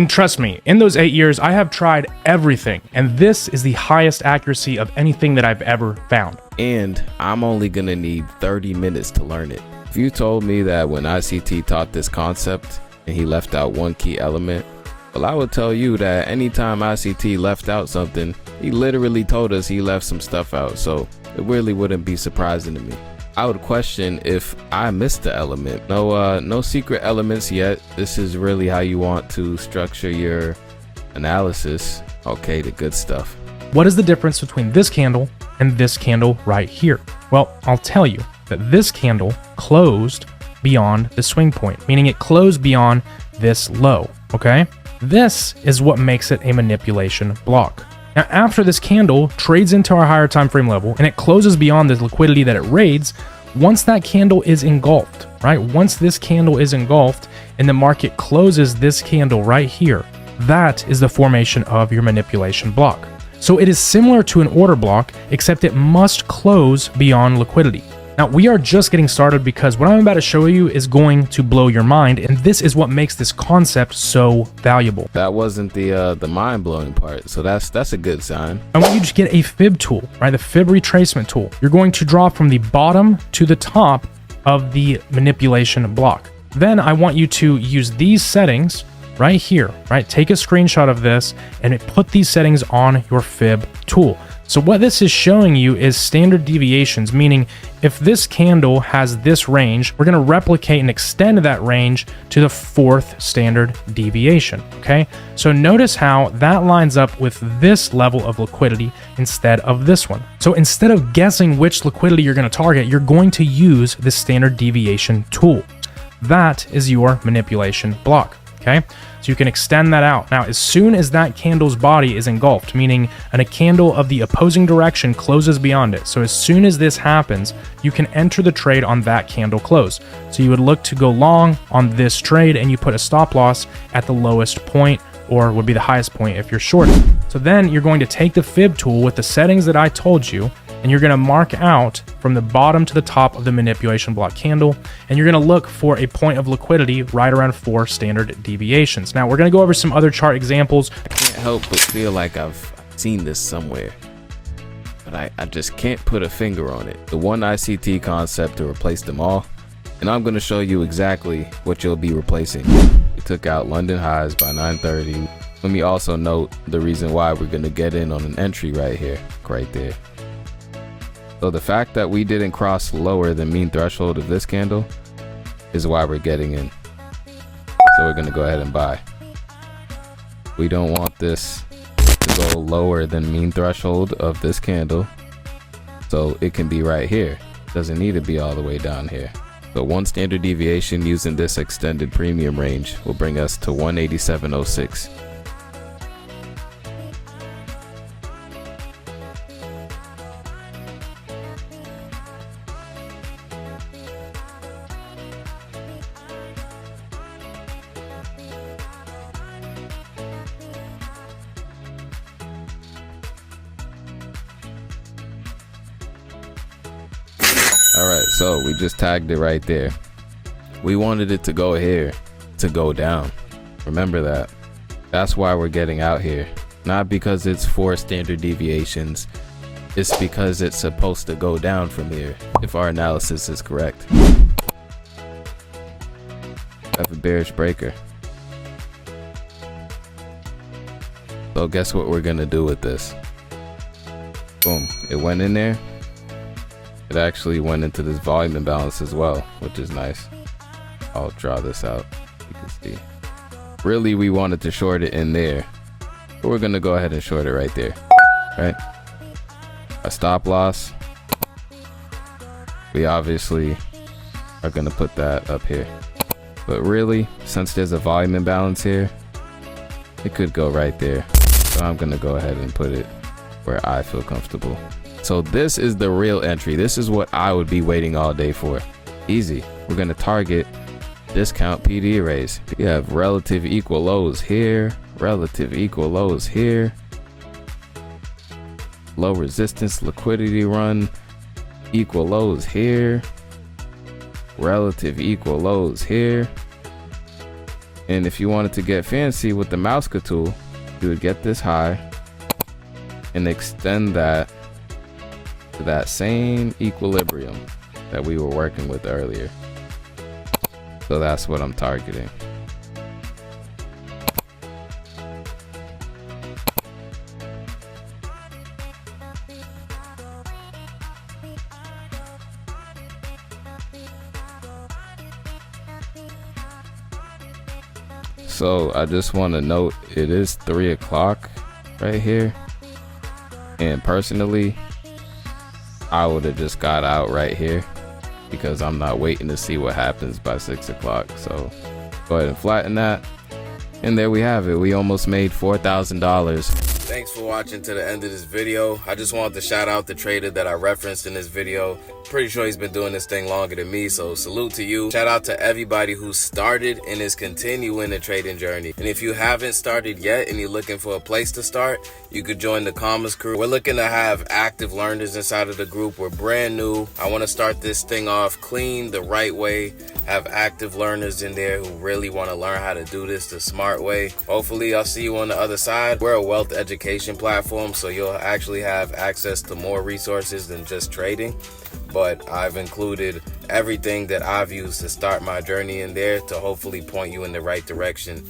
And trust me, in those 8 years, I have tried everything, and this is the highest accuracy of anything that I've ever found. And I'm only gonna need 30 minutes to learn it. If you told me that when ICT taught this concept and he left out one key element, well, I would tell you that anytime ICT left out something, he literally told us he left some stuff out, so it really wouldn't be surprising to me. I would question if I missed the element. No secret elements yet. This is really how you want to structure your analysis. Okay, the good stuff. What is the difference between this candle and this candle right here? Well, I'll tell you that this candle closed beyond the swing point, meaning it closed beyond this low, okay? This is what makes it a manipulation block. Now, after this candle trades into our higher time frame level and it closes beyond the liquidity that it raids, once that candle is engulfed, right? Once this candle is engulfed and the market closes this candle right here, that is the formation of your manipulation block. So it is similar to an order block, except it must close beyond liquidity. Now, we are just getting started because what I'm about to show you is going to blow your mind, and this is what makes this concept so valuable. That wasn't the mind-blowing part, so that's a good sign. I want you to get a fib tool, right? The fib retracement tool. You're going to draw from the bottom to the top of the manipulation block. Then I want you to use these settings right here, right? Take a screenshot of this and put these settings on your fib tool. So what this is showing you is standard deviations, meaning if this candle has this range, we're going to replicate and extend that range to the 4th standard deviation, okay? So notice how that lines up with this level of liquidity instead of this one. So instead of guessing which liquidity you're going to target, you're going to use the standard deviation tool. That is your manipulation block. Okay, so you can extend that out. Now, as soon as that candle's body is engulfed, meaning a candle of the opposing direction closes beyond it. So as soon as this happens, you can enter the trade on that candle close. So you would look to go long on this trade and you put a stop loss at the lowest point, or would be the highest point if you're short. So then you're going to take the fib tool with the settings that I told you, and you're going to mark out from the bottom to the top of the manipulation block candle, and you're going to look for a point of liquidity right around 4 standard deviations. Now, we're going to go over some other chart examples. I can't help but feel like I've seen this somewhere, but I just can't put a finger on it. The one ICT concept to replace them all, and I'm going to show you exactly what you'll be replacing. We took out London highs by 9:30. Let me also note the reason why we're going to get in on an entry right here, right there. So the fact that we didn't cross lower than mean threshold of this candle is why we're getting in. So we're going to go ahead and buy. We don't want this to go lower than mean threshold of this candle. So it can be right here. Doesn't need to be all the way down here. So one standard deviation using this extended premium range will bring us to 187.06. All right, so we just tagged it right there. We wanted it to go here, to go down. Remember that. That's why we're getting out here. Not because it's 4 standard deviations. It's because it's supposed to go down from here, if our analysis is correct. Have a bearish breaker. So guess what we're gonna do with this? Boom, it went in there. It actually went into this volume imbalance as well, which is nice. I'll draw this out, you can see. Really, we wanted to short it in there, but we're gonna go ahead and short it right there, right? A stop loss, we obviously are gonna put that up here. But really, since there's a volume imbalance here, it could go right there. So I'm gonna go ahead and put it where I feel comfortable. So this is the real entry. This is what I would be waiting all day for. Easy. We're gonna target discount PD arrays. We have relative equal lows here, relative equal lows here, low resistance liquidity run, equal lows here, relative equal lows here, And if you wanted to get fancy with the mouse tool, you would get this high and extend that to that same equilibrium that we were working with earlier. So that's what I'm targeting. So I just want to note it is 3 o'clock right here, and personally I would have just got out right here because I'm not waiting to see what happens by 6 o'clock. So go ahead and flatten that, and there we have it. We almost made $4,000. Thanks for watching to the end of this video. I just wanted to shout out the trader that I referenced in this video. Pretty sure he's been doing this thing longer than me, so salute to you. Shout out to everybody who started and is continuing the trading journey. And if you haven't started yet and you're looking for a place to start, you could join the Commas crew. We're looking to have active learners inside of the group. We're brand new. I want to start this thing off clean, the right way. Have active learners in there who really want to learn how to do this the smart way. Hopefully I'll see you on the other side. We're a wealth education platform, so you'll actually have access to more resources than just trading. But I've included everything that I've used to start my journey in there to hopefully point you in the right direction.